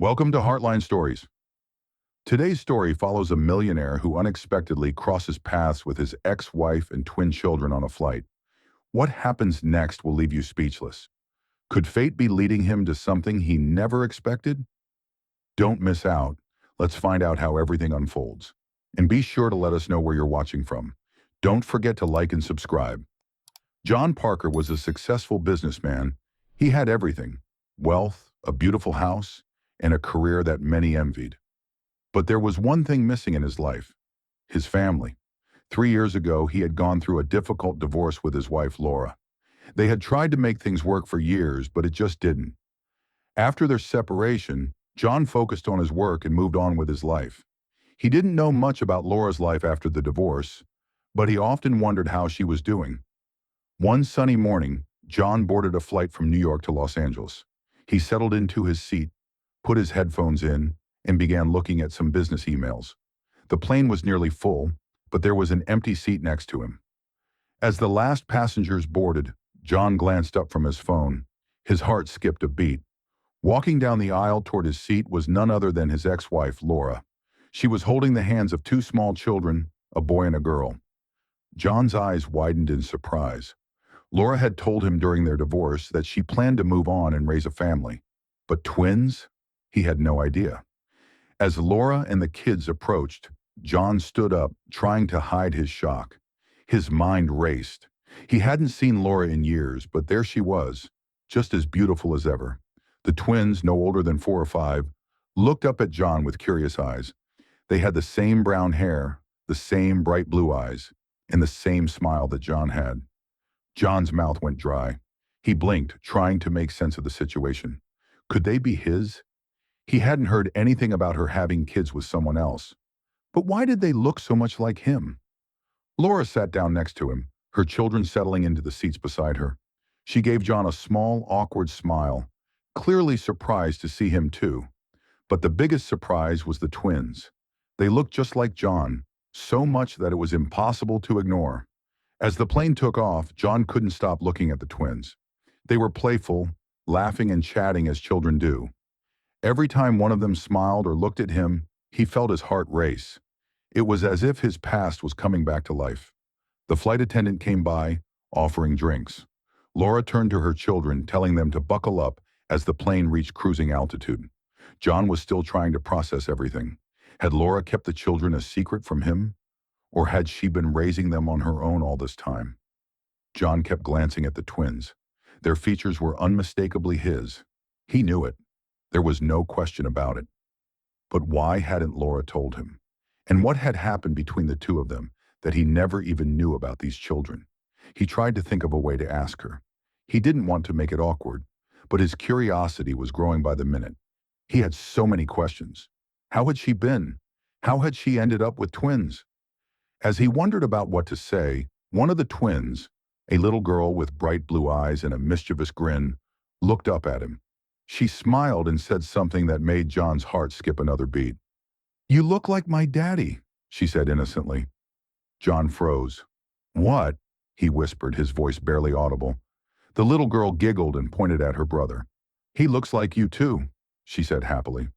Welcome to Heartline Stories. Today's story follows a millionaire who unexpectedly crosses paths with his ex-wife and twin children on a flight. What happens next will leave you speechless. Could fate be leading him to something he never expected? Don't miss out. Let's find out how everything unfolds. And be sure to let us know where you're watching from. Don't forget to like and subscribe. John Parker was a successful businessman. He had everything: wealth, a beautiful house, and a career that many envied. But there was one thing missing in his life: his family. 3 years ago, he had gone through a difficult divorce with his wife, Laura. They had tried to make things work for years, but it just didn't. After their separation, John focused on his work and moved on with his life. He didn't know much about Laura's life after the divorce, but he often wondered how she was doing. One sunny morning, John boarded a flight from New York to Los Angeles. He settled into his seat, put his headphones in, and began looking at some business emails. The plane was nearly full, but there was an empty seat next to him. As the last passengers boarded, John glanced up from his phone. His heart skipped a beat. Walking down the aisle toward his seat was none other than his ex-wife, Laura. She was holding the hands of two small children, a boy and a girl. John's eyes widened in surprise. Laura had told him during their divorce that she planned to move on and raise a family. But twins? He had no idea. As Laura and the kids approached, John stood up, trying to hide his shock. His mind raced. He hadn't seen Laura in years, but there she was, just as beautiful as ever. The twins, no older than 4 or 5, looked up at John with curious eyes. They had the same brown hair, the same bright blue eyes, and the same smile that John had. John's mouth went dry. He blinked, trying to make sense of the situation. Could they be his? He hadn't heard anything about her having kids with someone else. But why did they look so much like him? Laura sat down next to him, her children settling into the seats beside her. She gave John a small, awkward smile, clearly surprised to see him too. But the biggest surprise was the twins. They looked just like John, so much that it was impossible to ignore. As the plane took off, John couldn't stop looking at the twins. They were playful, laughing and chatting as children do. Every time one of them smiled or looked at him, he felt his heart race. It was as if his past was coming back to life. The flight attendant came by, offering drinks. Laura turned to her children, telling them to buckle up as the plane reached cruising altitude. John was still trying to process everything. Had Laura kept the children a secret from him? Or had she been raising them on her own all this time? John kept glancing at the twins. Their features were unmistakably his. He knew it. There was no question about it. But why hadn't Laura told him? And what had happened between the two of them that he never even knew about these children? He tried to think of a way to ask her. He didn't want to make it awkward, but his curiosity was growing by the minute. He had so many questions. How had she been? How had she ended up with twins? As he wondered about what to say, one of the twins, a little girl with bright blue eyes and a mischievous grin, looked up at him. She smiled and said something that made John's heart skip another beat. "You look like my daddy," she said innocently. John froze. "What?" he whispered, his voice barely audible. The little girl giggled and pointed at her brother. "He looks like you too," she said happily.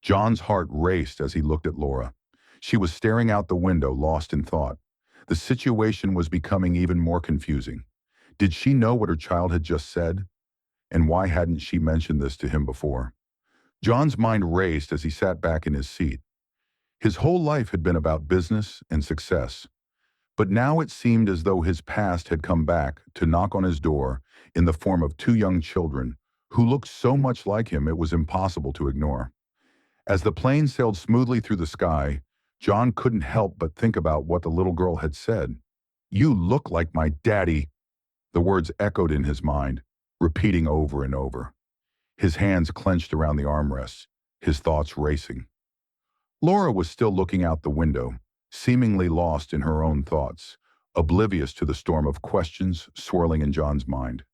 John's heart raced as he looked at Laura. She was staring out the window, lost in thought. The situation was becoming even more confusing. Did she know what her child had just said? And why hadn't she mentioned this to him before? John's mind raced as he sat back in his seat. His whole life had been about business and success. But now it seemed as though his past had come back to knock on his door in the form of two young children who looked so much like him it was impossible to ignore. As the plane sailed smoothly through the sky, John couldn't help but think about what the little girl had said. "You look like my daddy." The words echoed in his mind, repeating over and over. His hands clenched around the armrests, his thoughts racing. Laura was still looking out the window, seemingly lost in her own thoughts, oblivious to the storm of questions swirling in John's mind.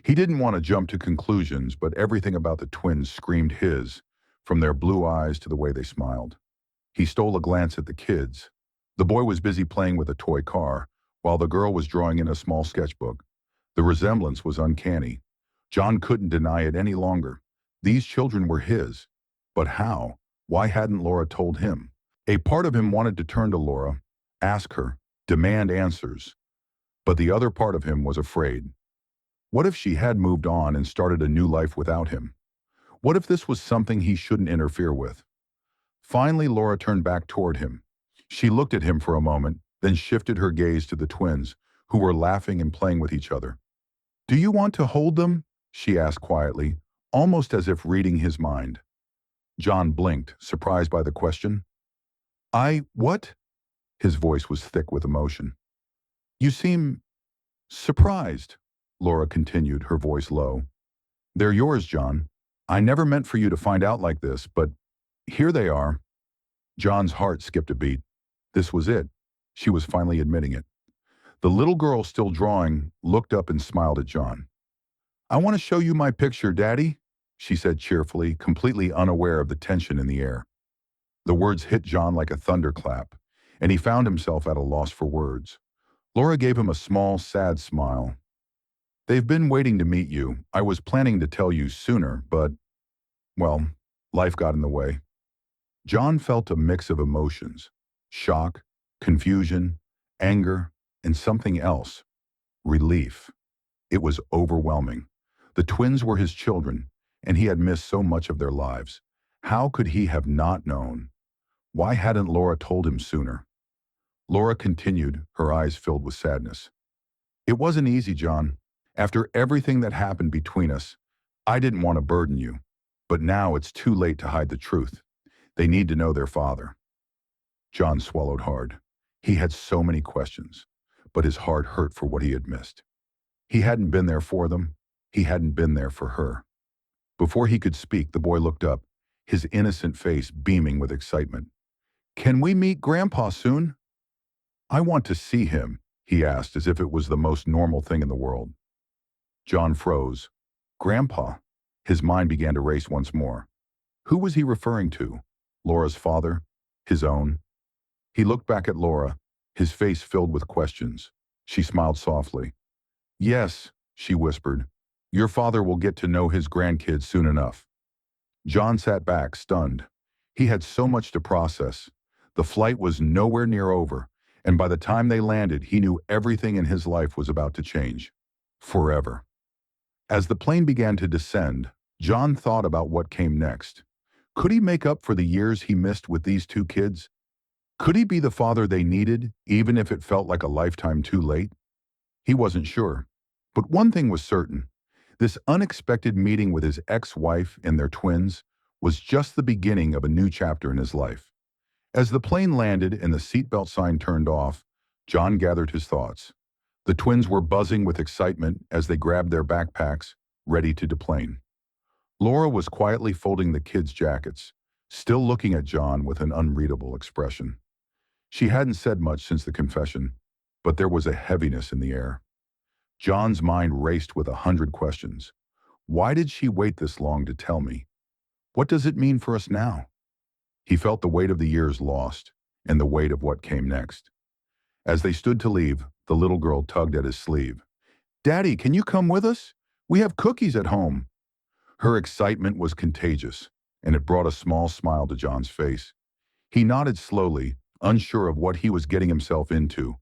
He didn't want to jump to conclusions, but everything about the twins screamed his, from their blue eyes to the way they smiled. He stole a glance at the kids. The boy was busy playing with a toy car, while the girl was drawing in a small sketchbook. The resemblance was uncanny. John couldn't deny it any longer. These children were his. But how? Why hadn't Laura told him? A part of him wanted to turn to Laura, ask her, demand answers. But the other part of him was afraid. What if she had moved on and started a new life without him? What if this was something he shouldn't interfere with? Finally, Laura turned back toward him. She looked at him for a moment, then shifted her gaze to the twins, who were laughing and playing with each other. "Do you want to hold them?" she asked quietly, almost as if reading his mind. John blinked, surprised by the question. What?" His voice was thick with emotion. "You seem surprised," Laura continued, her voice low. "They're yours, John. I never meant for you to find out like this, but here they are." John's heart skipped a beat. This was it. She was finally admitting it. The little girl, still drawing, looked up and smiled at John. "I want to show you my picture, Daddy," she said cheerfully, completely unaware of the tension in the air. The words hit John like a thunderclap, and he found himself at a loss for words. Laura gave him a small, sad smile. "They've been waiting to meet you. I was planning to tell you sooner, but, well, life got in the way." John felt a mix of emotions: shock, confusion, anger, and something else: relief. It was overwhelming. The twins were his children, and he had missed so much of their lives. How could he have not known? Why hadn't Laura told him sooner? Laura continued, her eyes filled with sadness. "It wasn't easy, John. After everything that happened between us, I didn't want to burden you. But now it's too late to hide the truth. They need to know their father." John swallowed hard. He had so many questions, but his heart hurt for what he had missed. He hadn't been there for them. He hadn't been there for her. Before he could speak, the boy looked up, his innocent face beaming with excitement. "Can we meet Grandpa soon?" "I want to see him," he asked, as if it was the most normal thing in the world. John froze. Grandpa? His mind began to race once more. Who was he referring to? Laura's father? His own? He looked back at Laura, his face filled with questions. She smiled softly. "Yes," she whispered. "Your father will get to know his grandkids soon enough." John sat back, stunned. He had so much to process. The flight was nowhere near over, and by the time they landed, he knew everything in his life was about to change. Forever. As the plane began to descend, John thought about what came next. Could he make up for the years he missed with these two kids? Could he be the father they needed, even if it felt like a lifetime too late? He wasn't sure. But one thing was certain. This unexpected meeting with his ex-wife and their twins was just the beginning of a new chapter in his life. As the plane landed and the seatbelt sign turned off, John gathered his thoughts. The twins were buzzing with excitement as they grabbed their backpacks, ready to deplane. Laura was quietly folding the kids' jackets, still looking at John with an unreadable expression. She hadn't said much since the confession, but there was a heaviness in the air. John's mind raced with 100 questions. Why did she wait this long to tell me? What does it mean for us now? He felt the weight of the years lost and the weight of what came next. As they stood to leave, the little girl tugged at his sleeve. "Daddy, can you come with us? We have cookies at home." Her excitement was contagious, and it brought a small smile to John's face. He nodded slowly, unsure of what he was getting himself into,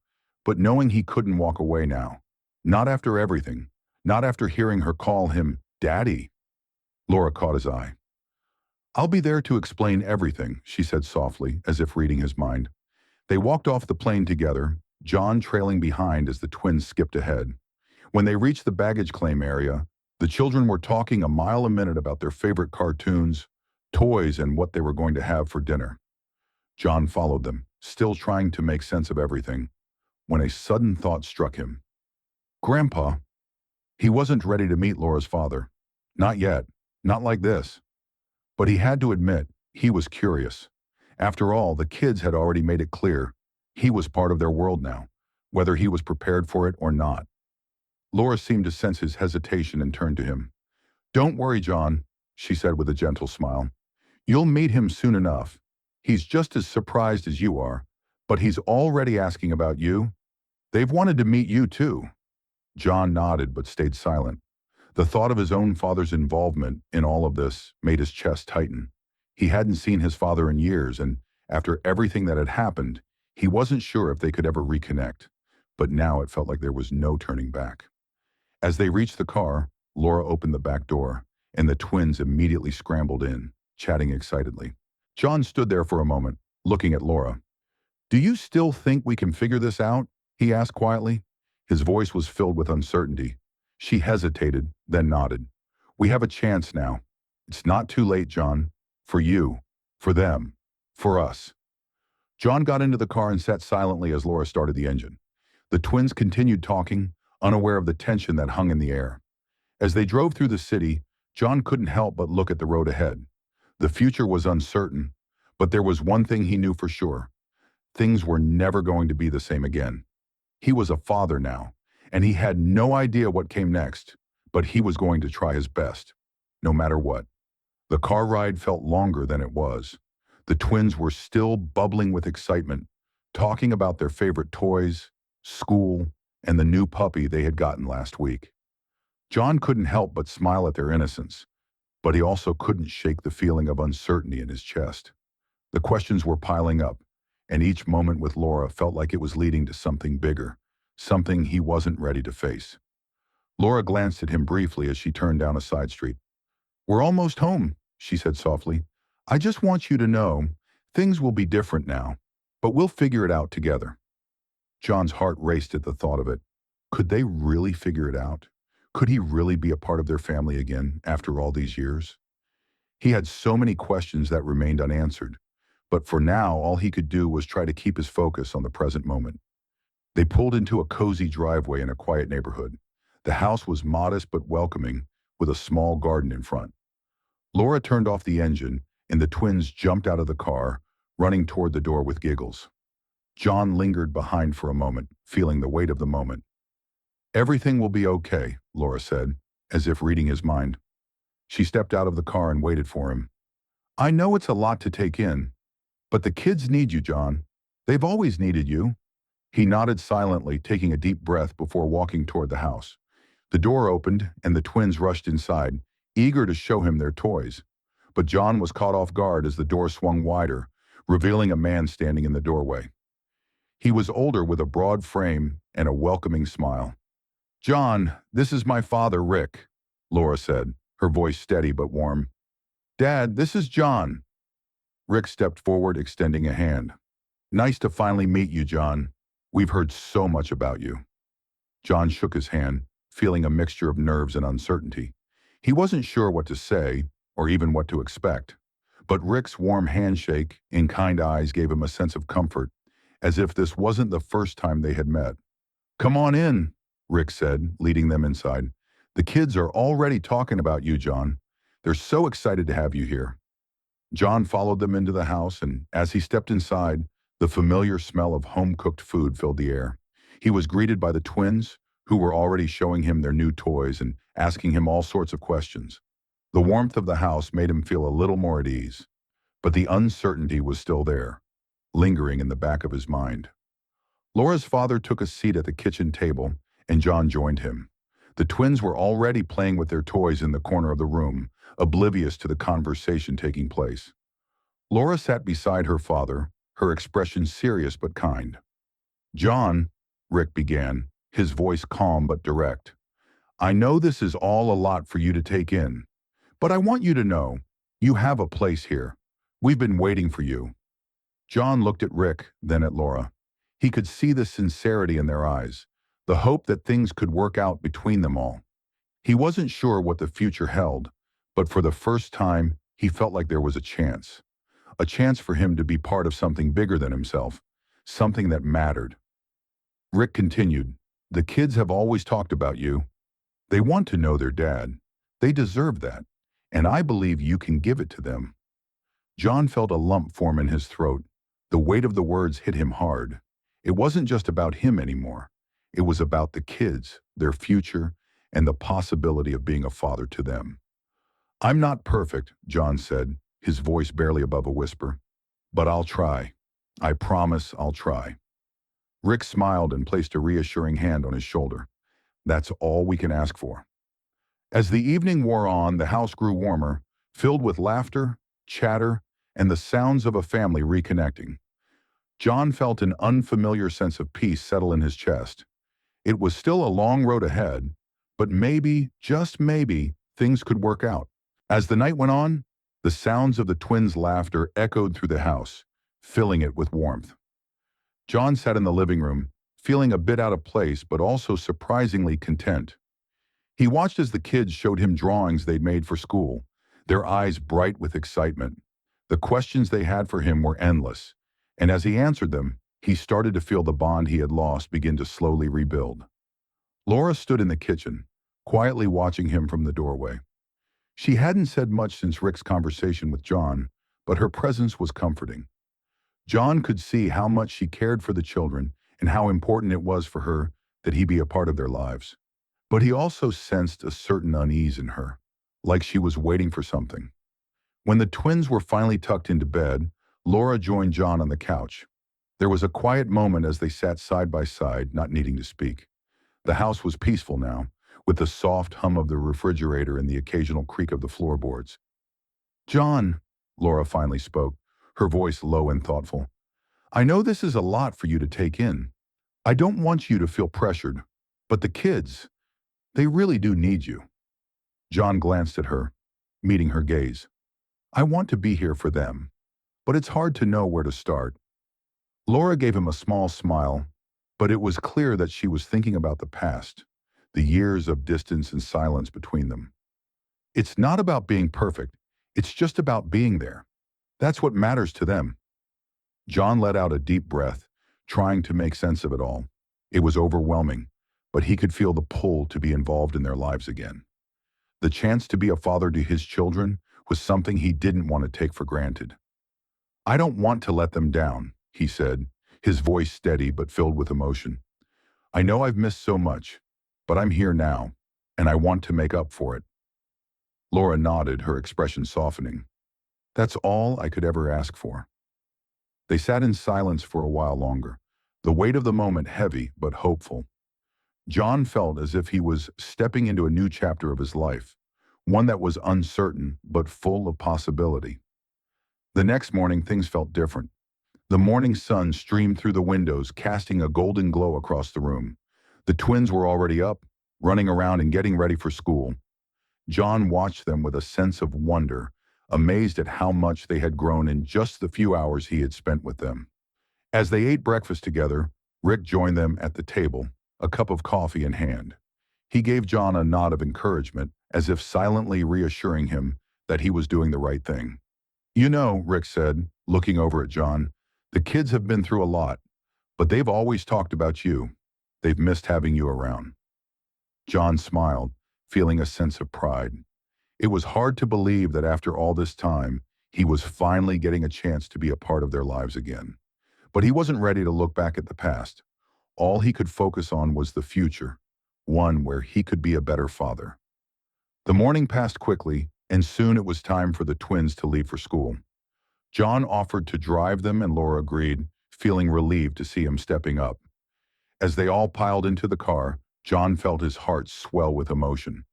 but knowing he couldn't walk away now. Not after everything. Not after hearing her call him Daddy. Laura caught his eye. "I'll be there to explain everything," she said softly, as if reading his mind. They walked off the plane together, John trailing behind as the twins skipped ahead. When they reached the baggage claim area, the children were talking a mile a minute about their favorite cartoons, toys, and what they were going to have for dinner. John followed them, still trying to make sense of everything, when a sudden thought struck him. Grandpa. He wasn't ready to meet Laura's father. Not yet. Not like this. But he had to admit, he was curious. After all, the kids had already made it clear he was part of their world now, whether he was prepared for it or not. Laura seemed to sense his hesitation and turned to him. "Don't worry, John," she said with a gentle smile. "You'll meet him soon enough. He's just as surprised as you are, but he's already asking about you. They've wanted to meet you too." John nodded but stayed silent. The thought of his own father's involvement in all of this made his chest tighten. He hadn't seen his father in years, and after everything that had happened, he wasn't sure if they could ever reconnect. But now it felt like there was no turning back. As they reached the car, Laura opened the back door, and the twins immediately scrambled in, chatting excitedly. John stood there for a moment, looking at Laura. "Do you still think we can figure this out?" he asked quietly. His voice was filled with uncertainty. She hesitated, then nodded. "We have a chance now. It's not too late, John. For you, for them, for us." John got into the car and sat silently as Laura started the engine. The twins continued talking, unaware of the tension that hung in the air. As they drove through the city, John couldn't help but look at the road ahead. The future was uncertain, but there was one thing he knew for sure. Things were never going to be the same again. He was a father now, and he had no idea what came next, but he was going to try his best, no matter what. The car ride felt longer than it was. The twins were still bubbling with excitement, talking about their favorite toys, school, and the new puppy they had gotten last week. John couldn't help but smile at their innocence, but he also couldn't shake the feeling of uncertainty in his chest. The questions were piling up, and each moment with Laura felt like it was leading to something bigger, something he wasn't ready to face. Laura glanced at him briefly as she turned down a side street. "We're almost home," she said softly. "I just want you to know, things will be different now, but we'll figure it out together." John's heart raced at the thought of it. Could they really figure it out? Could he really be a part of their family again after all these years? He had so many questions that remained unanswered, but for now all he could do was try to keep his focus on the present moment. They pulled into a cozy driveway in a quiet neighborhood. The house was modest but welcoming, with a small garden in front. Laura turned off the engine, and the twins jumped out of the car, running toward the door with giggles. John lingered behind for a moment, feeling the weight of the moment. "Everything will be okay," Laura said, as if reading his mind. She stepped out of the car and waited for him. "I know it's a lot to take in, but the kids need you, John. They've always needed you." He nodded silently, taking a deep breath before walking toward the house. The door opened, and the twins rushed inside, eager to show him their toys. But John was caught off guard as the door swung wider, revealing a man standing in the doorway. He was older, with a broad frame and a welcoming smile. "John, this is my father, Rick," Laura said, her voice steady but warm. "Dad, this is John." Rick stepped forward, extending a hand. "Nice to finally meet you, John. We've heard so much about you." John shook his hand, feeling a mixture of nerves and uncertainty. He wasn't sure what to say, or even what to expect. But Rick's warm handshake and kind eyes gave him a sense of comfort, as if this wasn't the first time they had met. "Come on in," Rick said, leading them inside. "The kids are already talking about you, John. They're so excited to have you here." John followed them into the house, and as he stepped inside, the familiar smell of home-cooked food filled the air. He was greeted by the twins, who were already showing him their new toys and asking him all sorts of questions. The warmth of the house made him feel a little more at ease, but the uncertainty was still there, lingering in the back of his mind. Laura's father took a seat at the kitchen table, and John joined him. The twins were already playing with their toys in the corner of the room, oblivious to the conversation taking place. Laura sat beside her father, her expression serious but kind. "John," Rick began, his voice calm but direct, "I know this is all a lot for you to take in, but I want you to know, you have a place here. We've been waiting for you." John looked at Rick, then at Laura. He could see the sincerity in their eyes, the hope that things could work out between them all. He wasn't sure what the future held, but for the first time, he felt like there was a chance for him to be part of something bigger than himself, something that mattered. Rick continued, "The kids have always talked about you. They want to know their dad. They deserve that, and I believe you can give it to them." John felt a lump form in his throat. The weight of the words hit him hard. It wasn't just about him anymore. It was about the kids, their future, and the possibility of being a father to them. "I'm not perfect," John said, his voice barely above a whisper, "but I'll try. I promise I'll try." Rick smiled and placed a reassuring hand on his shoulder. "That's all we can ask for." As the evening wore on, the house grew warmer, filled with laughter, chatter, and the sounds of a family reconnecting. John felt an unfamiliar sense of peace settle in his chest. It was still a long road ahead, but maybe, just maybe, things could work out. As the night went on, the sounds of the twins' laughter echoed through the house, filling it with warmth. John sat in the living room, feeling a bit out of place but also surprisingly content. He watched as the kids showed him drawings they'd made for school, their eyes bright with excitement. The questions they had for him were endless, and as he answered them, he started to feel the bond he had lost begin to slowly rebuild. Laura stood in the kitchen, quietly watching him from the doorway. She hadn't said much since Rick's conversation with John, but her presence was comforting. John could see how much she cared for the children and how important it was for her that he be a part of their lives. But he also sensed a certain unease in her, like she was waiting for something. When the twins were finally tucked into bed, Laura joined John on the couch. There was a quiet moment as they sat side by side, not needing to speak. The house was peaceful now, with the soft hum of the refrigerator and the occasional creak of the floorboards. "John," Laura finally spoke, her voice low and thoughtful, "I know this is a lot for you to take in. I don't want you to feel pressured, but the kids, they really do need you." John glanced at her, meeting her gaze. "I want to be here for them, but it's hard to know where to start." Laura gave him a small smile, but it was clear that she was thinking about the past, the years of distance and silence between them. "It's not about being perfect, it's just about being there. That's what matters to them." John let out a deep breath, trying to make sense of it all. It was overwhelming, but he could feel the pull to be involved in their lives again. The chance to be a father to his children was something he didn't want to take for granted. "I don't want to let them down," he said, his voice steady but filled with emotion. "I know I've missed so much, but I'm here now, and I want to make up for it." Laura nodded, her expression softening. "That's all I could ever ask for." They sat in silence for a while longer, the weight of the moment heavy but hopeful. John felt as if he was stepping into a new chapter of his life, one that was uncertain but full of possibility. The next morning, things felt different. The morning sun streamed through the windows, casting a golden glow across the room. The twins were already up, running around and getting ready for school. John watched them with a sense of wonder, amazed at how much they had grown in just the few hours he had spent with them. As they ate breakfast together, Rick joined them at the table, a cup of coffee in hand. He gave John a nod of encouragement, as if silently reassuring him that he was doing the right thing. "You know," Rick said, looking over at John, "the kids have been through a lot, but they've always talked about you. They've missed having you around." John smiled, feeling a sense of pride. It was hard to believe that after all this time, he was finally getting a chance to be a part of their lives again. But he wasn't ready to look back at the past. All he could focus on was the future, one where he could be a better father. The morning passed quickly, and soon it was time for the twins to leave for school. John offered to drive them, and Laura agreed, feeling relieved to see him stepping up. As they all piled into the car, John felt his heart swell with emotion.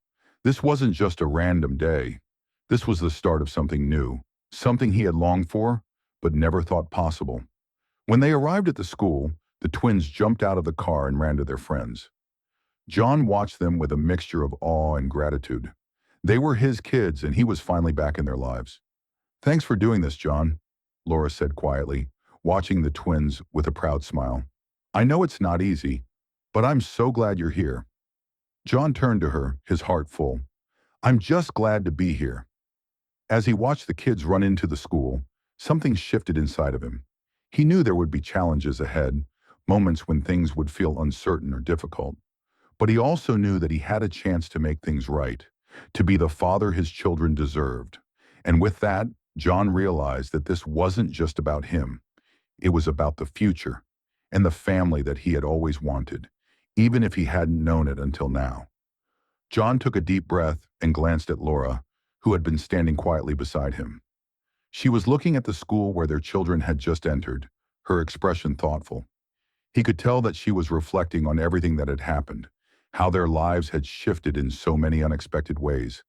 This wasn't just a random day. This was the start of something new, something he had longed for, but never thought possible. When they arrived at the school, the twins jumped out of the car and ran to their friends. John watched them with a mixture of awe and gratitude. They were his kids, and he was finally back in their lives. "Thanks for doing this, John," Laura said quietly, watching the twins with a proud smile. "I know it's not easy, but I'm so glad you're here." John turned to her, his heart full. "I'm just glad to be here." As he watched the kids run into the school, something shifted inside of him. He knew there would be challenges ahead, moments when things would feel uncertain or difficult. But he also knew that he had a chance to make things right, to be the father his children deserved. And with that, John realized that this wasn't just about him. It was about the future and the family that he had always wanted, even if he hadn't known it until now. John took a deep breath and glanced at Laura, who had been standing quietly beside him. She was looking at the school where their children had just entered, her expression thoughtful. He could tell that she was reflecting on everything that had happened, how their lives had shifted in so many unexpected ways.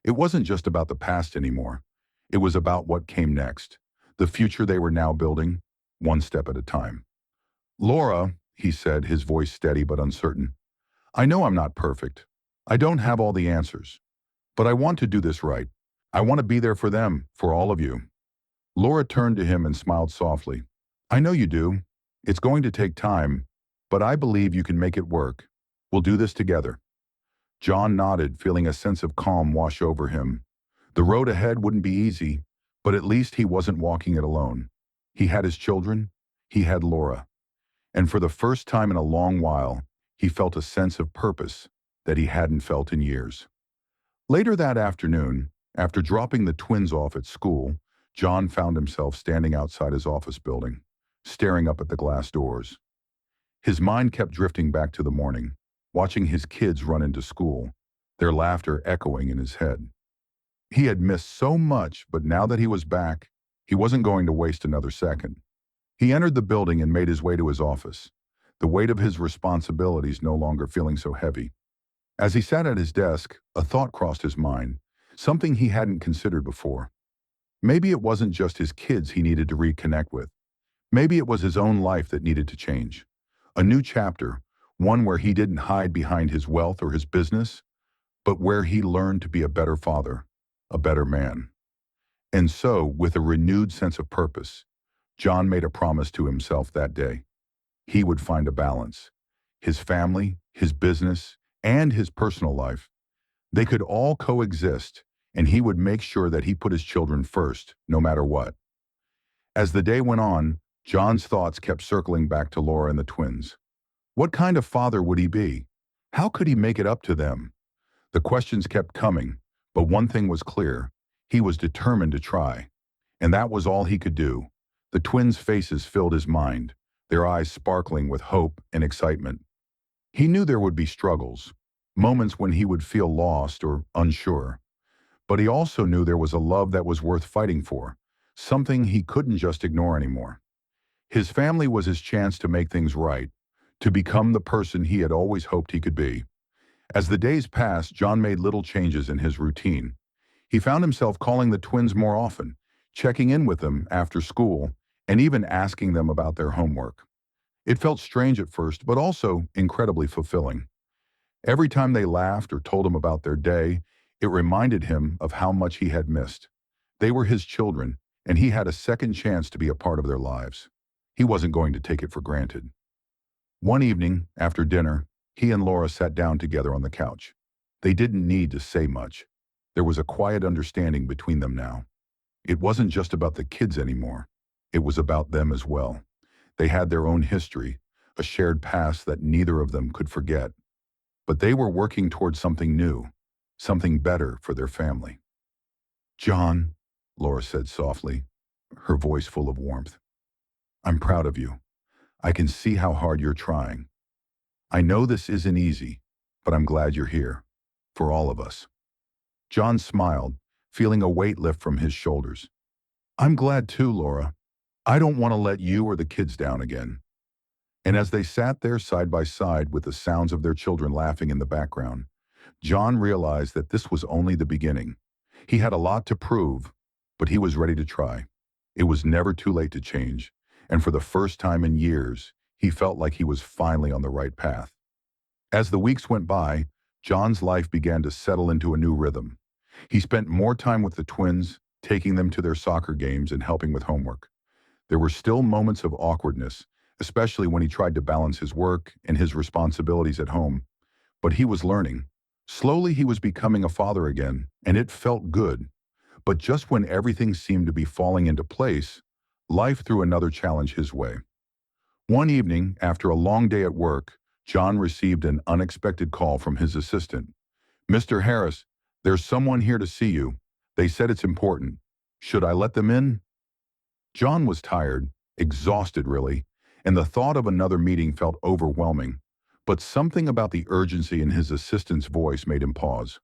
It wasn't just about the past anymore. It was about what came next, the future they were now building, one step at a time. "Laura," he said, his voice steady but uncertain, "I know I'm not perfect. I don't have all the answers. But I want to do this right. I want to be there for them, for all of you." Laura turned to him and smiled softly. "I know you do. It's going to take time, but I believe you can make it work. We'll do this together." John nodded, feeling a sense of calm wash over him. The road ahead wouldn't be easy, but at least he wasn't walking it alone. He had his children, he had Laura, and for the first time in a long while, he felt a sense of purpose that he hadn't felt in years. Later that afternoon, after dropping the twins off at school, John found himself standing outside his office building, staring up at the glass doors. His mind kept drifting back to the morning, watching his kids run into school, their laughter echoing in his head. He had missed so much, but now that he was back, he wasn't going to waste another second. He entered the building and made his way to his office, the weight of his responsibilities no longer feeling so heavy. As he sat at his desk, a thought crossed his mind, something he hadn't considered before. Maybe it wasn't just his kids he needed to reconnect with. Maybe it was his own life that needed to change. A new chapter, one where he didn't hide behind his wealth or his business, but where he learned to be a better father, a better man. And so, with a renewed sense of purpose, John made a promise to himself that day. He would find a balance. His family, his business, and his personal life. They could all coexist, and he would make sure that he put his children first, no matter what. As the day went on, John's thoughts kept circling back to Laura and the twins. What kind of father would he be? How could he make it up to them? The questions kept coming, but one thing was clear. He was determined to try. And that was all he could do. The twins' faces filled his mind, their eyes sparkling with hope and excitement. He knew there would be struggles, moments when he would feel lost or unsure. But he also knew there was a love that was worth fighting for, something he couldn't just ignore anymore. His family was his chance to make things right, to become the person he had always hoped he could be. As the days passed, John made little changes in his routine. He found himself calling the twins more often, checking in with them after school, and even asking them about their homework. It felt strange at first, but also incredibly fulfilling. Every time they laughed or told him about their day, it reminded him of how much he had missed. They were his children, and he had a second chance to be a part of their lives. He wasn't going to take it for granted. One evening, after dinner, he and Laura sat down together on the couch. They didn't need to say much. There was a quiet understanding between them now. It wasn't just about the kids anymore. It was about them as well. They had their own history, a shared past that neither of them could forget. But they were working towards something new, something better for their family. "John," Laura said softly, her voice full of warmth, "I'm proud of you. I can see how hard you're trying. I know this isn't easy, but I'm glad you're here, for all of us." John smiled, feeling a weight lift from his shoulders. "I'm glad too, Laura. I don't want to let you or the kids down again." And as they sat there side by side with the sounds of their children laughing in the background, John realized that this was only the beginning. He had a lot to prove, but he was ready to try. It was never too late to change, and for the first time in years, he felt like he was finally on the right path. As the weeks went by, John's life began to settle into a new rhythm. He spent more time with the twins, taking them to their soccer games and helping with homework. There were still moments of awkwardness, especially when he tried to balance his work and his responsibilities at home. But he was learning. Slowly he was becoming a father again, and it felt good. But just when everything seemed to be falling into place, life threw another challenge his way. One evening, after a long day at work, John received an unexpected call from his assistant. "Mr. Harris, there's someone here to see you. They said it's important. Should I let them in?" John was tired, exhausted really, and the thought of another meeting felt overwhelming. But something about the urgency in his assistant's voice made him pause.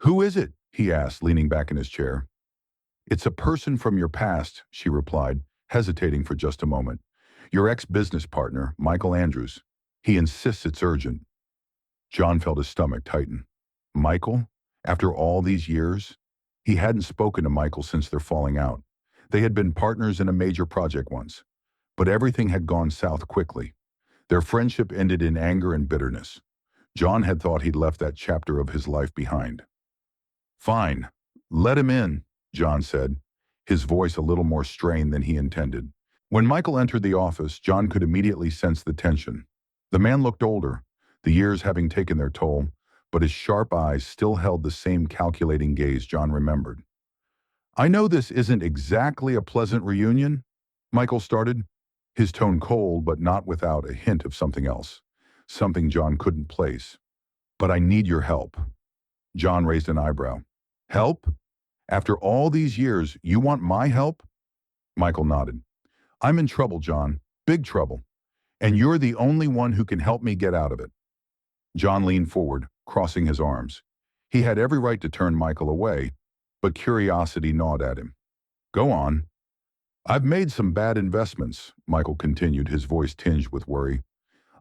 "Who is it?" he asked, leaning back in his chair. "It's a person from your past," she replied, hesitating for just a moment. "Your ex-business partner, Michael Andrews. He insists it's urgent." John felt his stomach tighten. Michael? After all these years? He hadn't spoken to Michael since their falling out. They had been partners in a major project once, but everything had gone south quickly. Their friendship ended in anger and bitterness. John had thought he'd left that chapter of his life behind. "Fine. Let him in," John said, his voice a little more strained than he intended. When Michael entered the office, John could immediately sense the tension. The man looked older, the years having taken their toll, but his sharp eyes still held the same calculating gaze John remembered. "I know this isn't exactly a pleasant reunion," Michael started, his tone cold but not without a hint of something else, something John couldn't place. "But I need your help." John raised an eyebrow. "Help? After all these years, you want my help?" Michael nodded. "I'm in trouble, John. Big trouble. And you're the only one who can help me get out of it." John leaned forward, crossing his arms. He had every right to turn Michael away, but curiosity gnawed at him. "Go on." "I've made some bad investments," Michael continued, his voice tinged with worry.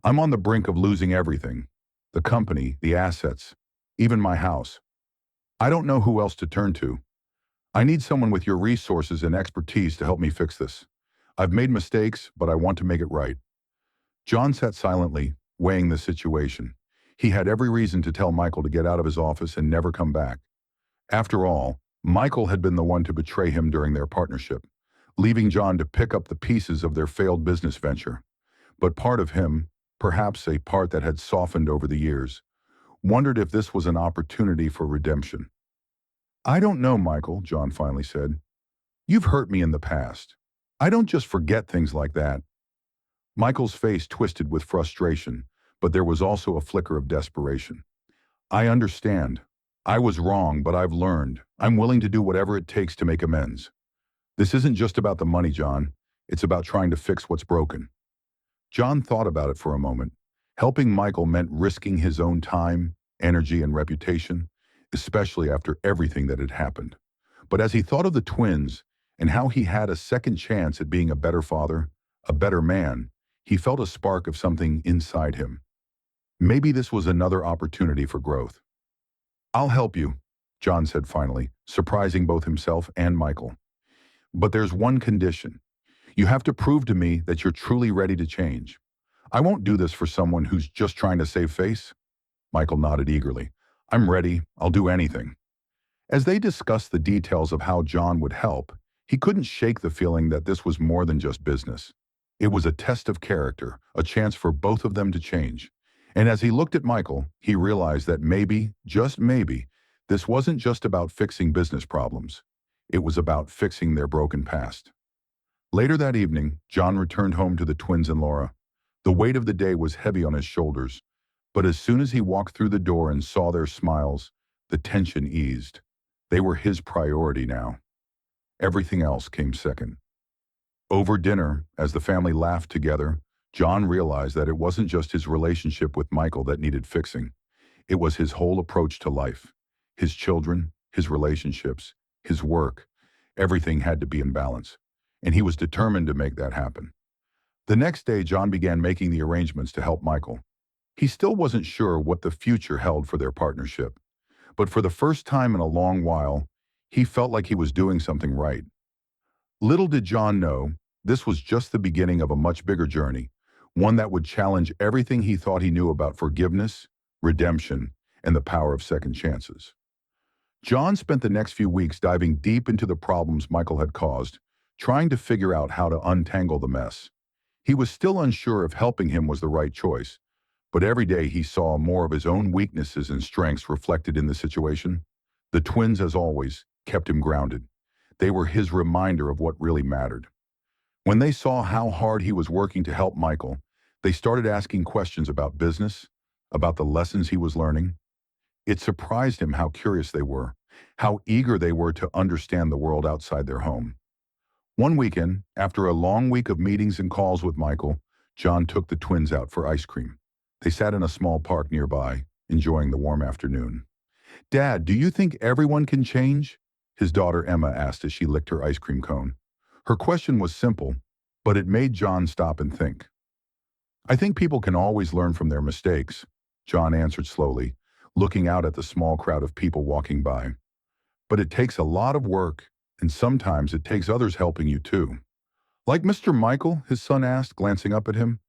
"I'm on the brink of losing everything. The company, the assets, even my house. I don't know who else to turn to. I need someone with your resources and expertise to help me fix this. I've made mistakes, but I want to make it right." John sat silently, weighing the situation. He had every reason to tell Michael to get out of his office and never come back. After all, Michael had been the one to betray him during their partnership, leaving John to pick up the pieces of their failed business venture. But part of him, perhaps a part that had softened over the years, wondered if this was an opportunity for redemption. "I don't know, Michael," John finally said. "You've hurt me in the past. I don't just forget things like that." Michael's face twisted with frustration, but there was also a flicker of desperation. "I understand. I was wrong, but I've learned. I'm willing to do whatever it takes to make amends. This isn't just about the money, John. It's about trying to fix what's broken." John thought about it for a moment. Helping Michael meant risking his own time, energy, and reputation, especially after everything that had happened. But as he thought of the twins and how he had a second chance at being a better father, a better man, he felt a spark of something inside him. Maybe this was another opportunity for growth. "I'll help you," John said finally, surprising both himself and Michael. "But there's one condition. You have to prove to me that you're truly ready to change. I won't do this for someone who's just trying to save face." Michael nodded eagerly. "I'm ready. I'll do anything." As they discussed the details of how John would help, he couldn't shake the feeling that this was more than just business. It was a test of character, a chance for both of them to change. And as he looked at Michael, he realized that maybe, just maybe, this wasn't just about fixing business problems. It was about fixing their broken past. Later that evening, John returned home to the twins and Laura. The weight of the day was heavy on his shoulders, but as soon as he walked through the door and saw their smiles, the tension eased. They were his priority now. Everything else came second. Over dinner, as the family laughed together, John realized that it wasn't just his relationship with Michael that needed fixing. It was his whole approach to life. His children, his relationships, his work. Everything had to be in balance, and he was determined to make that happen. The next day, John began making the arrangements to help Michael. He still wasn't sure what the future held for their partnership, but for the first time in a long while, he felt like he was doing something right. Little did John know, this was just the beginning of a much bigger journey, one that would challenge everything he thought he knew about forgiveness, redemption, and the power of second chances. John spent the next few weeks diving deep into the problems Michael had caused, trying to figure out how to untangle the mess. He was still unsure if helping him was the right choice, but every day he saw more of his own weaknesses and strengths reflected in the situation. The twins, as always, kept him grounded. They were his reminder of what really mattered. When they saw how hard he was working to help Michael, they started asking questions about business, about the lessons he was learning. It surprised him how curious they were, how eager they were to understand the world outside their home. One weekend, after a long week of meetings and calls with Michael, John took the twins out for ice cream. They sat in a small park nearby, enjoying the warm afternoon. "Dad, do you think everyone can change?" his daughter Emma asked as she licked her ice cream cone. Her question was simple, but it made John stop and think. "I think people can always learn from their mistakes," John answered slowly, looking out at the small crowd of people walking by. but it takes a lot of work, and sometimes it takes others helping you too. Like Mr. Michael, his son asked, glancing up at him.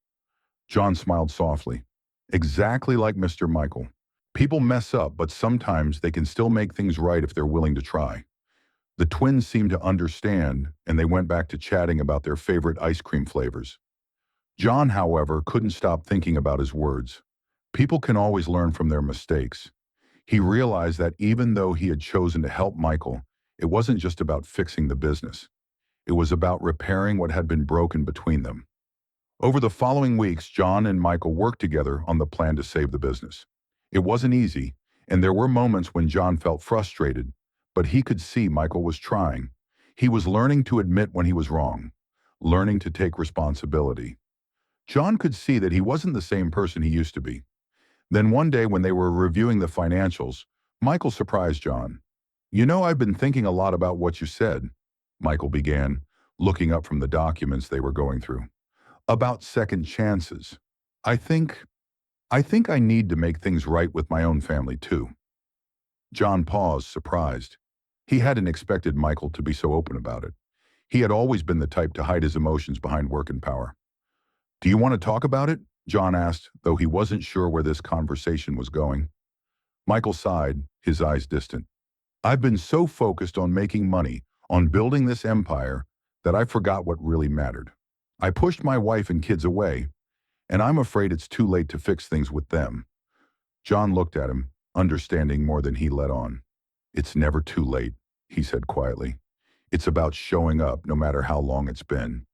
John smiled softly. Exactly like Mr. Michael. People mess up, but sometimes they can still make things right if they're willing to try. The twins seemed to understand, and they went back to chatting about their favorite ice cream flavors. John, however, couldn't stop thinking about his words. People can always learn from their mistakes. He realized that even though he had chosen to help Michael, it wasn't just about fixing the business. It was about repairing what had been broken between them. Over the following weeks, John and Michael worked together on the plan to save the business. It wasn't easy, and there were moments when John felt frustrated, but he could see Michael was trying. He was learning to admit when he was wrong, learning to take responsibility. John could see that he wasn't the same person he used to be. Then one day when they were reviewing the financials, Michael surprised John. "You know, I've been thinking a lot about what you said," Michael began, looking up from the documents they were going through. "About second chances. I think, I think I need to make things right with my own family too." John paused, surprised. He hadn't expected Michael to be so open about it. He had always been the type to hide his emotions behind work and power. "Do you want to talk about it?" John asked, though he wasn't sure where this conversation was going. Michael sighed, his eyes distant. "I've been so focused on making money, on building this empire, that I forgot what really mattered. I pushed my wife and kids away, and I'm afraid it's too late to fix things with them." John looked at him, understanding more than he let on. "It's never too late," he said quietly. "It's about showing up no matter how long it's been.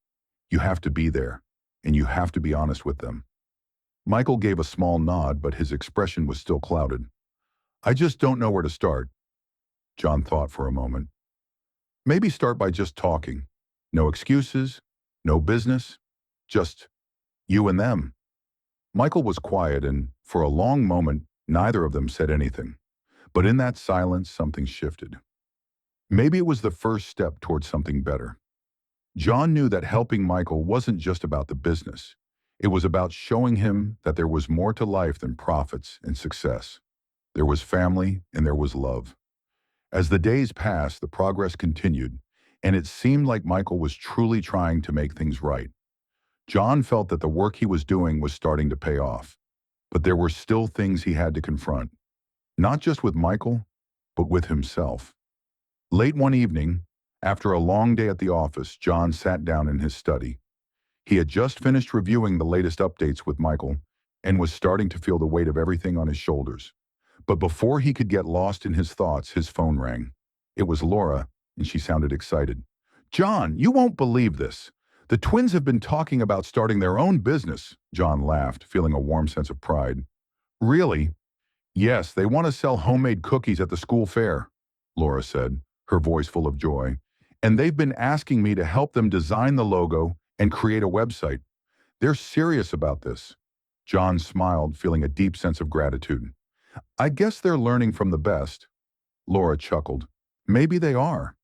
You have to be there, and you have to be honest with them." Michael gave a small nod, but his expression was still clouded. "I just don't know where to start." John thought for a moment. "Maybe start by just talking. No excuses, no business, just you and them." Michael was quiet, and for a long moment, neither of them said anything. But in that silence, something shifted. Maybe it was the first step towards something better. John knew that helping Michael wasn't just about the business. It was about showing him that there was more to life than profits and success. There was family and there was love. As the days passed, the progress continued, and it seemed like Michael was truly trying to make things right. John felt that the work he was doing was starting to pay off, but there were still things he had to confront, not just with Michael, but with himself. Late one evening, after a long day at the office, John sat down in his study. He had just finished reviewing the latest updates with Michael and was starting to feel the weight of everything on his shoulders. But before he could get lost in his thoughts, his phone rang. It was Laura, and she sounded excited. "John, you won't believe this. The twins have been talking about starting their own business." John laughed, feeling a warm sense of pride. "Really?" "Yes, they want to sell homemade cookies at the school fair," Laura said, her voice full of joy. "And they've been asking me to help them design the logo and create a website. They're serious about this." John smiled, feeling a deep sense of gratitude. "I guess they're learning from the best." Laura chuckled. "Maybe they are."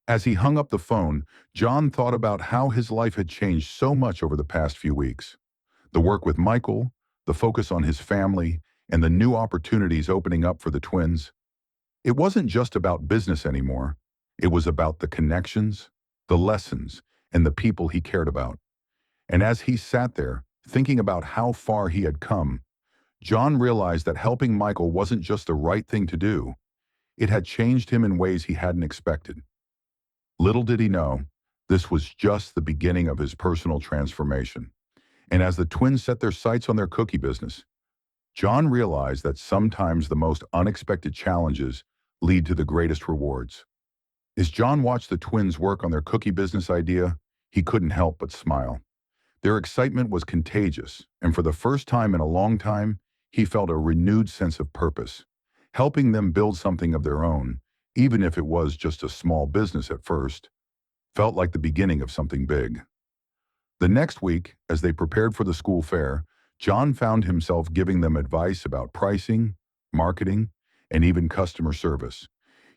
As he hung up the phone, John thought about how his life had changed so much over the past few weeks. The work with Michael, the focus on his family, and the new opportunities opening up for the twins. It wasn't just about business anymore. It was about the connections, the lessons, and the people he cared about. And as he sat there, thinking about how far he had come, John realized that helping Michael wasn't just the right thing to do. It had changed him in ways he hadn't expected. Little did he know, this was just the beginning of his personal transformation. And as the twins set their sights on their cookie business, John realized that sometimes the most unexpected challenges lead to the greatest rewards. As John watched the twins work on their cookie business idea, he couldn't help but smile. Their excitement was contagious, and for the first time in a long time, he felt a renewed sense of purpose. Helping them build something of their own, even if it was just a small business at first, felt like the beginning of something big. The next week, as they prepared for the school fair, John found himself giving them advice about pricing, marketing, and even customer service.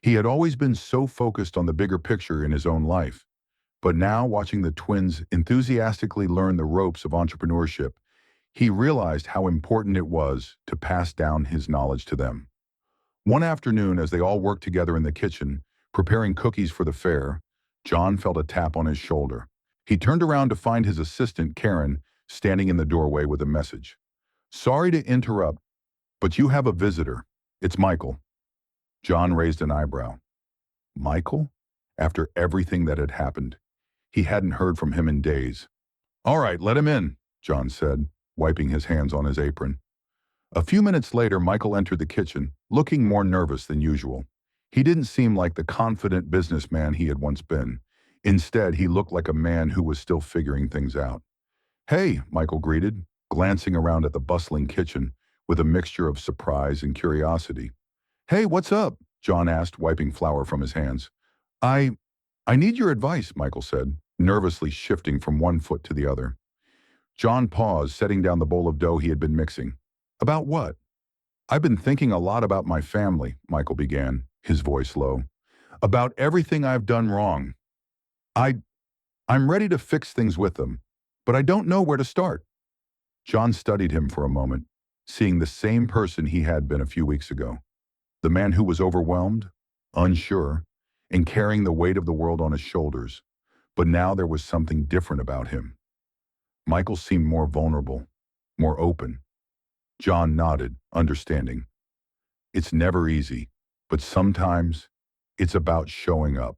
He had always been so focused on the bigger picture in his own life, but now watching the twins enthusiastically learn the ropes of entrepreneurship, he realized how important it was to pass down his knowledge to them. One afternoon, as they all worked together in the kitchen, preparing cookies for the fair, John felt a tap on his shoulder. He turned around to find his assistant, Karen, standing in the doorway with a message. "Sorry to interrupt, but you have a visitor. It's Michael." John raised an eyebrow. Michael? After everything that had happened, he hadn't heard from him in days. "All right, let him in," John said, wiping his hands on his apron. A few minutes later, Michael entered the kitchen, looking more nervous than usual. He didn't seem like the confident businessman he had once been. Instead, he looked like a man who was still figuring things out. "Hey," Michael greeted, glancing around at the bustling kitchen with a mixture of surprise and curiosity. "Hey, what's up?" John asked, wiping flour from his hands. I I need your advice," Michael said, nervously shifting from one foot to the other. John paused, setting down the bowl of dough he had been mixing. "About what?" "I've been thinking a lot about my family," Michael began, his voice low. "About everything I've done wrong. I, I'm ready to fix things with them, but I don't know where to start." John studied him for a moment, seeing the same person he had been a few weeks ago. The man who was overwhelmed, unsure, and carrying the weight of the world on his shoulders. But now there was something different about him. Michael seemed more vulnerable, more open. John nodded, understanding. It's never easy, but sometimes it's about showing up.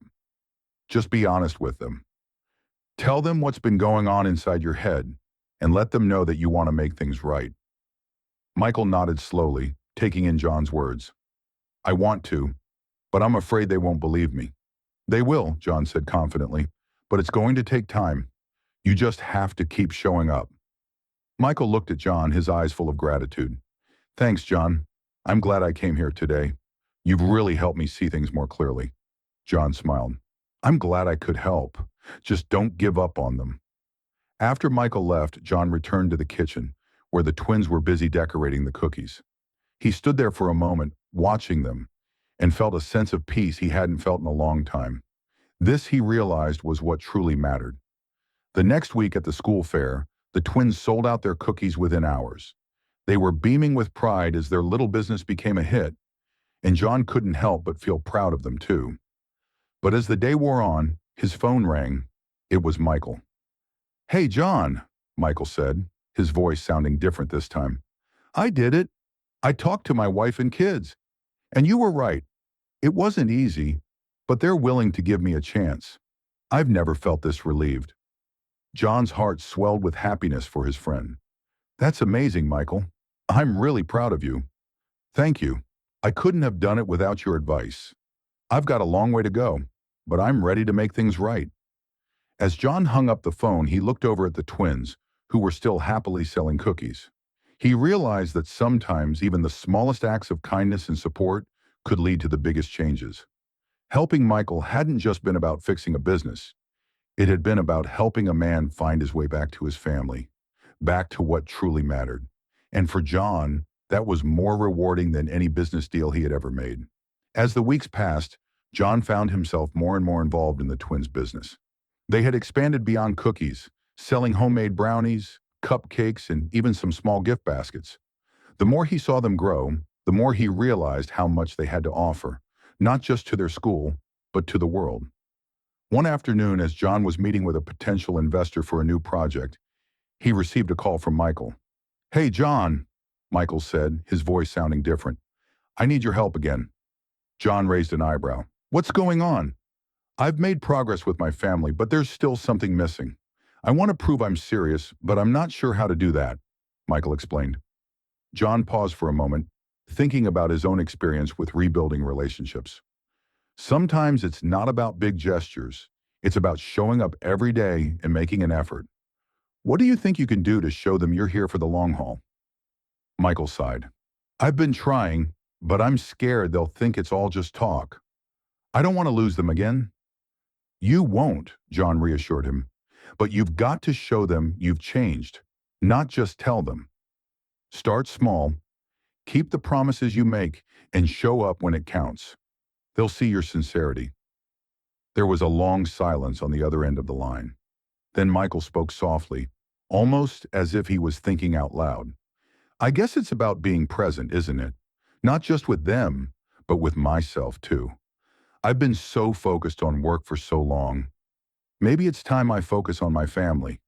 Just be honest with them. Tell them what's been going on inside your head and let them know that you want to make things right. Michael nodded slowly, taking in John's words. "I want to, but I'm afraid they won't believe me." "They will," John said confidently, "but it's going to take time. You just have to keep showing up." Michael looked at John, his eyes full of gratitude. "Thanks, John. I'm glad I came here today. You've really helped me see things more clearly." John smiled. "I'm glad I could help. Just don't give up on them." After Michael left, John returned to the kitchen, where the twins were busy decorating the cookies. He stood there for a moment, watching them, and felt a sense of peace he hadn't felt in a long time. This, he realized, was what truly mattered. The next week at the school fair, the twins sold out their cookies within hours. They were beaming with pride as their little business became a hit, and John couldn't help but feel proud of them too. But as the day wore on, his phone rang. It was Michael. "Hey, John," Michael said, his voice sounding different this time. "I did it. I talked to my wife and kids. And you were right. It wasn't easy, but they're willing to give me a chance. I've never felt this relieved." John's heart swelled with happiness for his friend. "That's amazing, Michael. I'm really proud of you." "Thank you. I couldn't have done it without your advice. I've got a long way to go, but I'm ready to make things right." As John hung up the phone, he looked over at the twins, who were still happily selling cookies. He realized that sometimes even the smallest acts of kindness and support could lead to the biggest changes. Helping Michael hadn't just been about fixing a business. It had been about helping a man find his way back to his family, back to what truly mattered. And for John, that was more rewarding than any business deal he had ever made. As the weeks passed, John found himself more and more involved in the twins' business. They had expanded beyond cookies, selling homemade brownies, cupcakes, and even some small gift baskets. The more he saw them grow, the more he realized how much they had to offer, not just to their school, but to the world. One afternoon, as John was meeting with a potential investor for a new project, he received a call from Michael. "Hey, John," Michael said, his voice sounding different. "I need your help again." John raised an eyebrow. "What's going on?" "I've made progress with my family, but there's still something missing. I want to prove I'm serious, but I'm not sure how to do that," Michael explained. John paused for a moment, thinking about his own experience with rebuilding relationships. Sometimes it's not about big gestures. It's about showing up every day and making an effort. "What do you think you can do to show them you're here for the long haul?" Michael sighed. "I've been trying, but I'm scared they'll think it's all just talk. I don't want to lose them again." "You won't," John reassured him. "But you've got to show them you've changed, not just tell them. Start small, keep the promises you make, and show up when it counts. They'll see your sincerity." There was a long silence on the other end of the line. Then Michael spoke softly, almost as if he was thinking out loud. "I guess it's about being present, isn't it? Not just with them, but with myself too. I've been so focused on work for so long. Maybe it's time I focus on my family."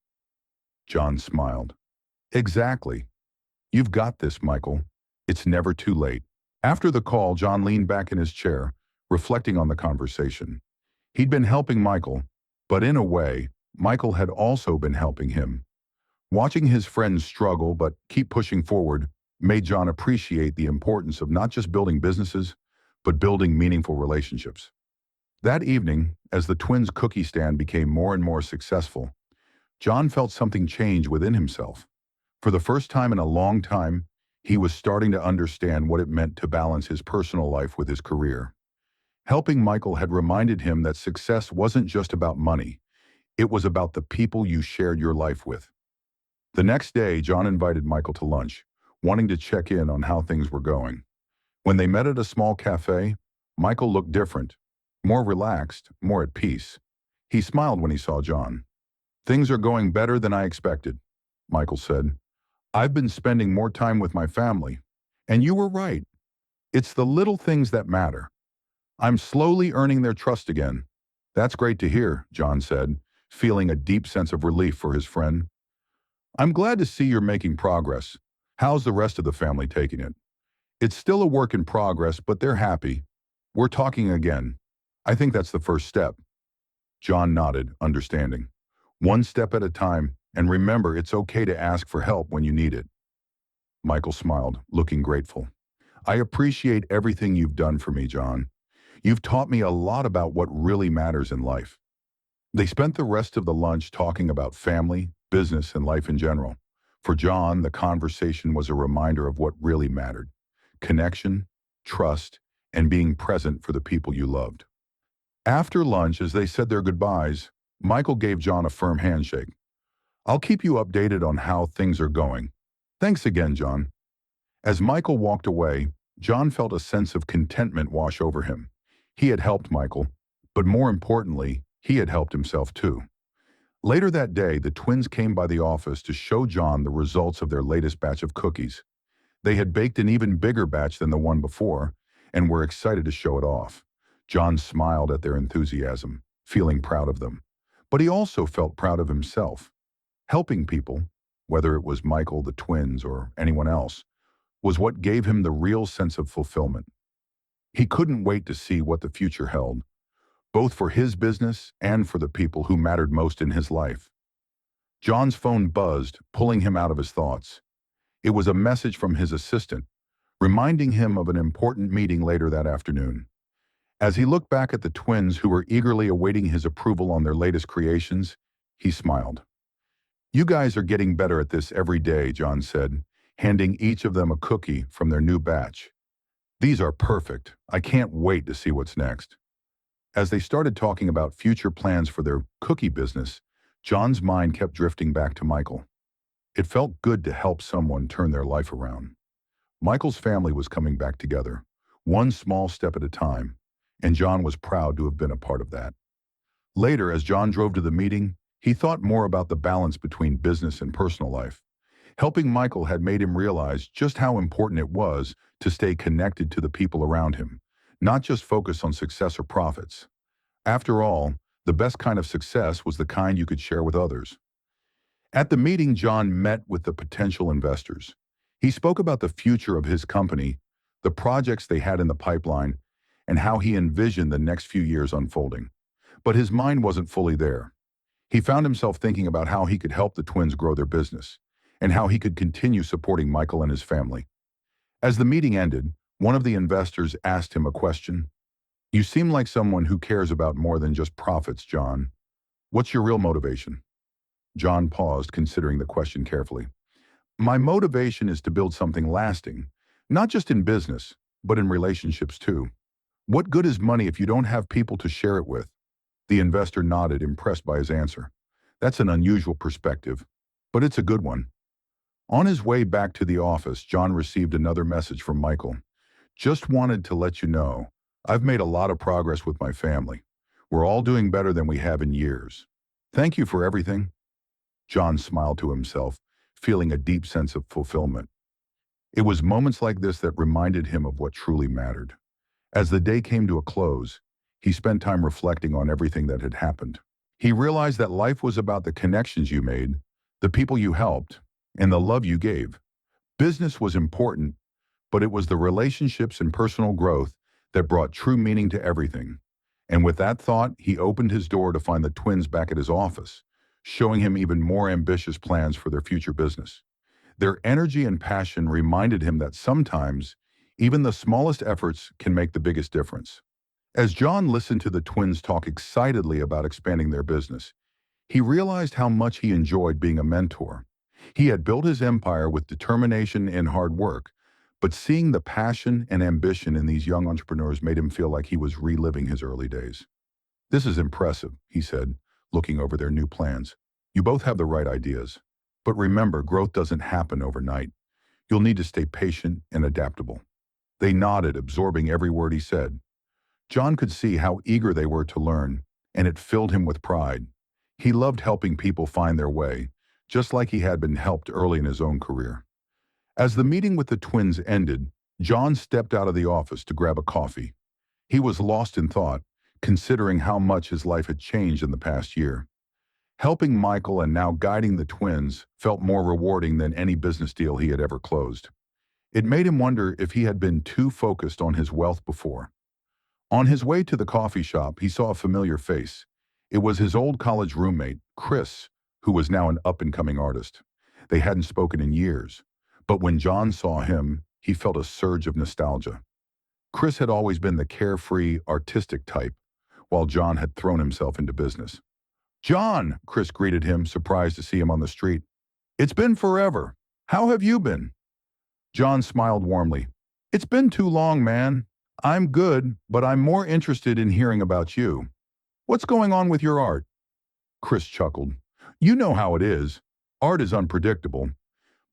John smiled. "Exactly. You've got this, Michael. It's never too late." After the call, John leaned back in his chair, reflecting on the conversation. He'd been helping Michael, but in a way, Michael had also been helping him. Watching his friends struggle but keep pushing forward made John appreciate the importance of not just building businesses, but building meaningful relationships. That evening, as the twins' cookie stand became more and more successful, John felt something change within himself. For the first time in a long time, he was starting to understand what it meant to balance his personal life with his career. Helping Michael had reminded him that success wasn't just about money, it was about the people you shared your life with. The next day, John invited Michael to lunch, wanting to check in on how things were going. When they met at a small cafe, Michael looked different, more relaxed, more at peace. He smiled when he saw John. "Things are going better than I expected," Michael said. "I've been spending more time with my family. And you were right. It's the little things that matter. I'm slowly earning their trust again." "That's great to hear," John said, feeling a deep sense of relief for his friend. "I'm glad to see you're making progress. How's the rest of the family taking it?" "It's still a work in progress, but they're happy. We're talking again. I think that's the first step." John nodded, understanding. "One step at a time, and remember it's okay to ask for help when you need it." Michael smiled, looking grateful. "I appreciate everything you've done for me, John. You've taught me a lot about what really matters in life." They spent the rest of the lunch talking about family, business, and life in general. For John, the conversation was a reminder of what really mattered: connection, trust, and being present for the people you loved. After lunch, as they said their goodbyes, Michael gave John a firm handshake. "I'll keep you updated on how things are going. Thanks again, John." As Michael walked away, John felt a sense of contentment wash over him. He had helped Michael, but more importantly, he had helped himself too. Later that day, the twins came by the office to show John the results of their latest batch of cookies. They had baked an even bigger batch than the one before, and were excited to show it off. John smiled at their enthusiasm, feeling proud of them. But he also felt proud of himself. Helping people, whether it was Michael, the twins, or anyone else, was what gave him the real sense of fulfillment. He couldn't wait to see what the future held, both for his business and for the people who mattered most in his life. John's phone buzzed, pulling him out of his thoughts. It was a message from his assistant, reminding him of an important meeting later that afternoon. As he looked back at the twins who were eagerly awaiting his approval on their latest creations, he smiled. "You guys are getting better at this every day," John said, handing each of them a cookie from their new batch. "These are perfect. I can't wait to see what's next." As they started talking about future plans for their cookie business, John's mind kept drifting back to Michael. It felt good to help someone turn their life around. Michael's family was coming back together, one small step at a time, and John was proud to have been a part of that. Later, as John drove to the meeting, he thought more about the balance between business and personal life. Helping Michael had made him realize just how important it was to stay connected to the people around him, not just focus on success or profits. After all, the best kind of success was the kind you could share with others. At the meeting, John met with the potential investors. He spoke about the future of his company, the projects they had in the pipeline, and how he envisioned the next few years unfolding. But his mind wasn't fully there. He found himself thinking about how he could help the twins grow their business, and how he could continue supporting Michael and his family. As the meeting ended, one of the investors asked him a question. "You seem like someone who cares about more than just profits, John. What's your real motivation?" John paused, considering the question carefully. "My motivation is to build something lasting, not just in business, but in relationships too. What good is money if you don't have people to share it with?" The investor nodded, impressed by his answer. "That's an unusual perspective, but it's a good one." On his way back to the office, John received another message from Michael. "Just wanted to let you know, I've made a lot of progress with my family. We're all doing better than we have in years. Thank you for everything." John smiled to himself, feeling a deep sense of fulfillment. It was moments like this that reminded him of what truly mattered. As the day came to a close, he spent time reflecting on everything that had happened. He realized that life was about the connections you made, the people you helped, and the love you gave. Business was important, but it was the relationships and personal growth that brought true meaning to everything. And with that thought, he opened his door to find the twins back at his office, showing him even more ambitious plans for their future business. Their energy and passion reminded him that sometimes, even the smallest efforts can make the biggest difference. As John listened to the twins talk excitedly about expanding their business, he realized how much he enjoyed being a mentor. He had built his empire with determination and hard work, but seeing the passion and ambition in these young entrepreneurs made him feel like he was reliving his early days. "This is impressive," he said, looking over their new plans. "You both have the right ideas. But remember, growth doesn't happen overnight. You'll need to stay patient and adaptable." They nodded, absorbing every word he said. John could see how eager they were to learn, and it filled him with pride. He loved helping people find their way, just like he had been helped early in his own career. As the meeting with the twins ended, John stepped out of the office to grab a coffee. He was lost in thought, considering how much his life had changed in the past year. Helping Michael and now guiding the twins felt more rewarding than any business deal he had ever closed. It made him wonder if he had been too focused on his wealth before. On his way to the coffee shop, he saw a familiar face. It was his old college roommate, Chris, who was now an up-and-coming artist. They hadn't spoken in years, but when John saw him, he felt a surge of nostalgia. Chris had always been the carefree, artistic type, while John had thrown himself into business. "John," Chris greeted him, surprised to see him on the street. "It's been forever. How have you been?" John smiled warmly. "It's been too long, man. I'm good, but I'm more interested in hearing about you. What's going on with your art?" Chris chuckled. "You know how it is. Art is unpredictable,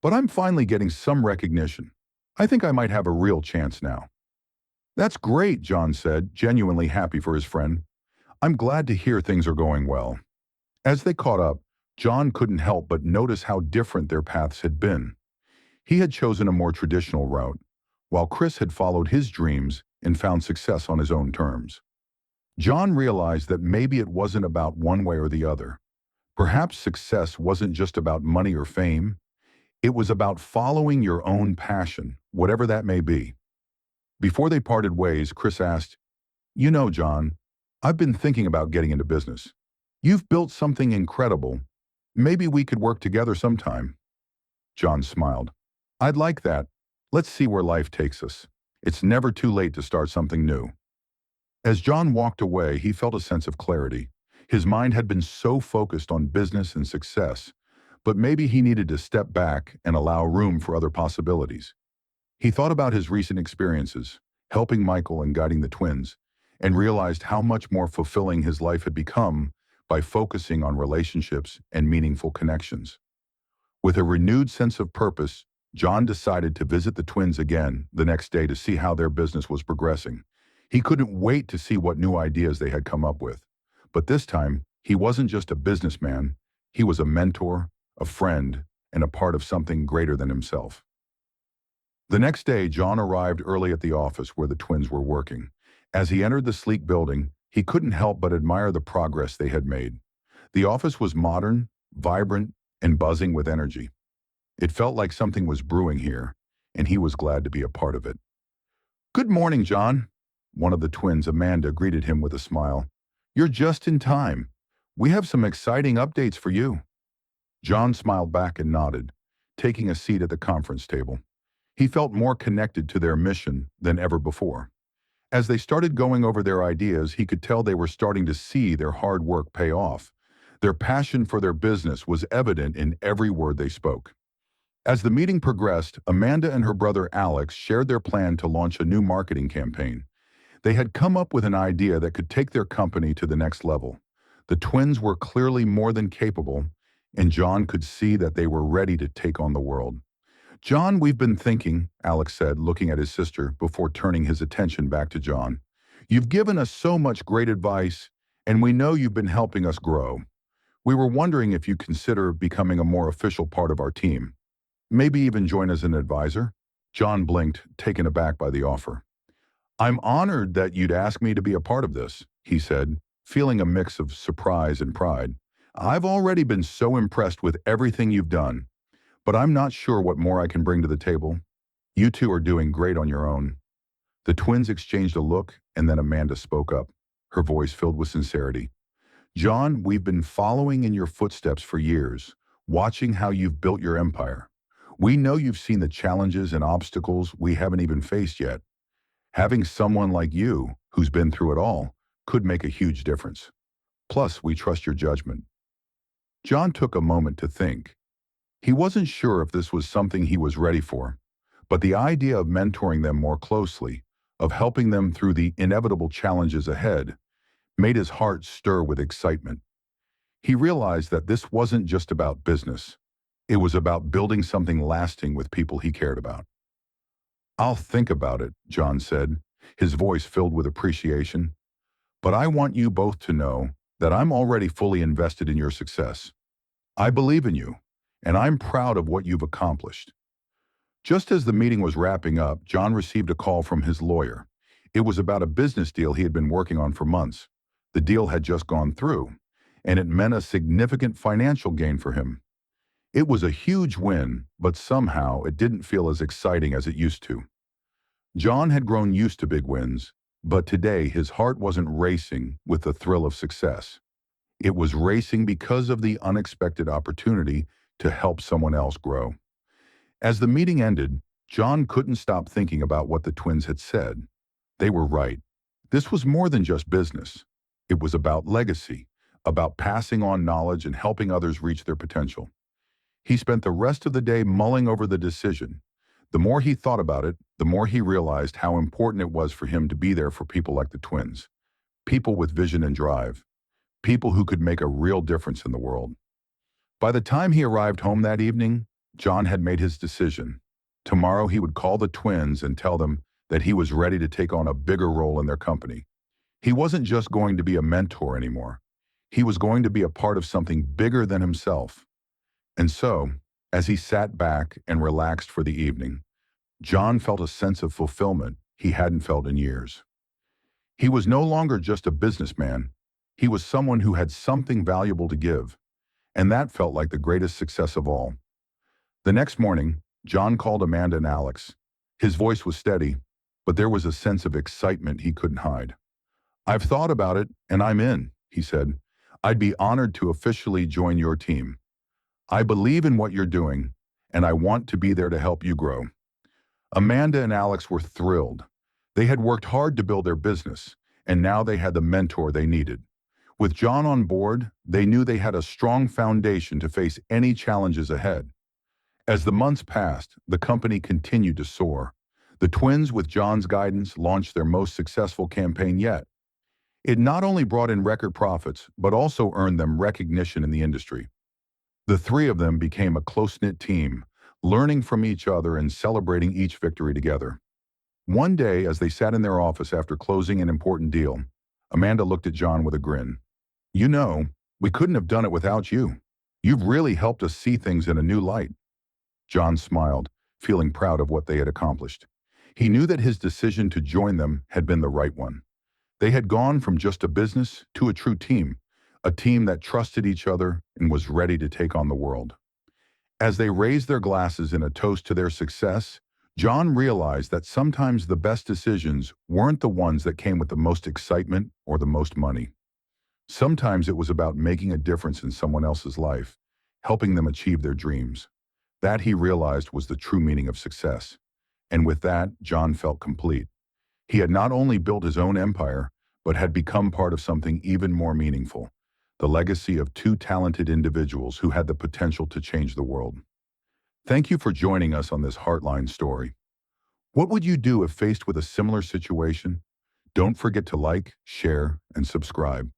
but I'm finally getting some recognition. I think I might have a real chance now." "That's great," John said, genuinely happy for his friend. "I'm glad to hear things are going well." As they caught up, John couldn't help but notice how different their paths had been. He had chosen a more traditional route, while Chris had followed his dreams and found success on his own terms. John realized that maybe it wasn't about one way or the other. Perhaps success wasn't just about money or fame. It was about following your own passion, whatever that may be. Before they parted ways, Chris asked, "You know, John, I've been thinking about getting into business. You've built something incredible. Maybe we could work together sometime." John smiled. "I'd like that. Let's see where life takes us. It's never too late to start something new." As John walked away, he felt a sense of clarity. His mind had been so focused on business and success, but maybe he needed to step back and allow room for other possibilities. He thought about his recent experiences, helping Michael and guiding the twins, and realized how much more fulfilling his life had become by focusing on relationships and meaningful connections. With a renewed sense of purpose, John decided to visit the twins again the next day to see how their business was progressing. He couldn't wait to see what new ideas they had come up with. But this time, he wasn't just a businessman, he was a mentor, a friend, and a part of something greater than himself. The next day, John arrived early at the office where the twins were working. As he entered the sleek building, he couldn't help but admire the progress they had made. The office was modern, vibrant, and buzzing with energy. It felt like something was brewing here, and he was glad to be a part of it. "Good morning, John." One of the twins, Amanda, greeted him with a smile. "You're just in time. We have some exciting updates for you." John smiled back and nodded, taking a seat at the conference table. He felt more connected to their mission than ever before. As they started going over their ideas, he could tell they were starting to see their hard work pay off. Their passion for their business was evident in every word they spoke. As the meeting progressed, Amanda and her brother Alex shared their plan to launch a new marketing campaign. They had come up with an idea that could take their company to the next level. The twins were clearly more than capable, and John could see that they were ready to take on the world. "John, we've been thinking," Alex said, looking at his sister before turning his attention back to John. "You've given us so much great advice, and we know you've been helping us grow. We were wondering if you'd consider becoming a more official part of our team. Maybe even join as an advisor?" John blinked, taken aback by the offer. I'm honored that you'd ask me to be a part of this, he said, feeling a mix of surprise and pride. I've already been so impressed with everything you've done, but I'm not sure what more I can bring to the table. You two are doing great on your own. The twins exchanged a look, and then Amanda spoke up, her voice filled with sincerity. John, we've been following in your footsteps for years, watching how you've built your empire. We know you've seen the challenges and obstacles we haven't even faced yet. Having someone like you, who's been through it all, could make a huge difference. Plus, we trust your judgment. John took a moment to think. He wasn't sure if this was something he was ready for, but the idea of mentoring them more closely, of helping them through the inevitable challenges ahead, made his heart stir with excitement. He realized that this wasn't just about business. It was about building something lasting with people he cared about. I'll think about it, John said, his voice filled with appreciation. But I want you both to know that I'm already fully invested in your success. I believe in you, and I'm proud of what you've accomplished. Just as the meeting was wrapping up, John received a call from his lawyer. It was about a business deal he had been working on for months. The deal had just gone through, and it meant a significant financial gain for him. It was a huge win, but somehow it didn't feel as exciting as it used to. John had grown used to big wins, but today his heart wasn't racing with the thrill of success. It was racing because of the unexpected opportunity to help someone else grow. As the meeting ended, John couldn't stop thinking about what the twins had said. They were right. This was more than just business. It was about legacy, about passing on knowledge and helping others reach their potential. He spent the rest of the day mulling over the decision. The more he thought about it, the more he realized how important it was for him to be there for people like the twins. People with vision and drive. People who could make a real difference in the world. By the time he arrived home that evening, John had made his decision. Tomorrow he would call the twins and tell them that he was ready to take on a bigger role in their company. He wasn't just going to be a mentor anymore. He was going to be a part of something bigger than himself. And so, as he sat back and relaxed for the evening, John felt a sense of fulfillment he hadn't felt in years. He was no longer just a businessman. He was someone who had something valuable to give, and that felt like the greatest success of all. The next morning, John called Amanda and Alex. His voice was steady, but there was a sense of excitement he couldn't hide. "I've thought about it, and I'm in," he said. "I'd be honored to officially join your team. I believe in what you're doing, and I want to be there to help you grow." Amanda and Alex were thrilled. They had worked hard to build their business, and now they had the mentor they needed. With John on board, they knew they had a strong foundation to face any challenges ahead. As the months passed, the company continued to soar. The twins, with John's guidance, launched their most successful campaign yet. It not only brought in record profits, but also earned them recognition in the industry. The three of them became a close-knit team, learning from each other and celebrating each victory together. One day, as they sat in their office after closing an important deal, Amanda looked at John with a grin. "You know, we couldn't have done it without you. You've really helped us see things in a new light." John smiled, feeling proud of what they had accomplished. He knew that his decision to join them had been the right one. They had gone from just a business to a true team, a team that trusted each other and was ready to take on the world. As they raised their glasses in a toast to their success, John realized that sometimes the best decisions weren't the ones that came with the most excitement or the most money. Sometimes it was about making a difference in someone else's life, helping them achieve their dreams. That, he realized, was the true meaning of success. And with that, John felt complete. He had not only built his own empire, but had become part of something even more meaningful, the legacy of two talented individuals who had the potential to change the world. Thank you for joining us on this Heartline story. What would you do if faced with a similar situation? Don't forget to like, share, and subscribe.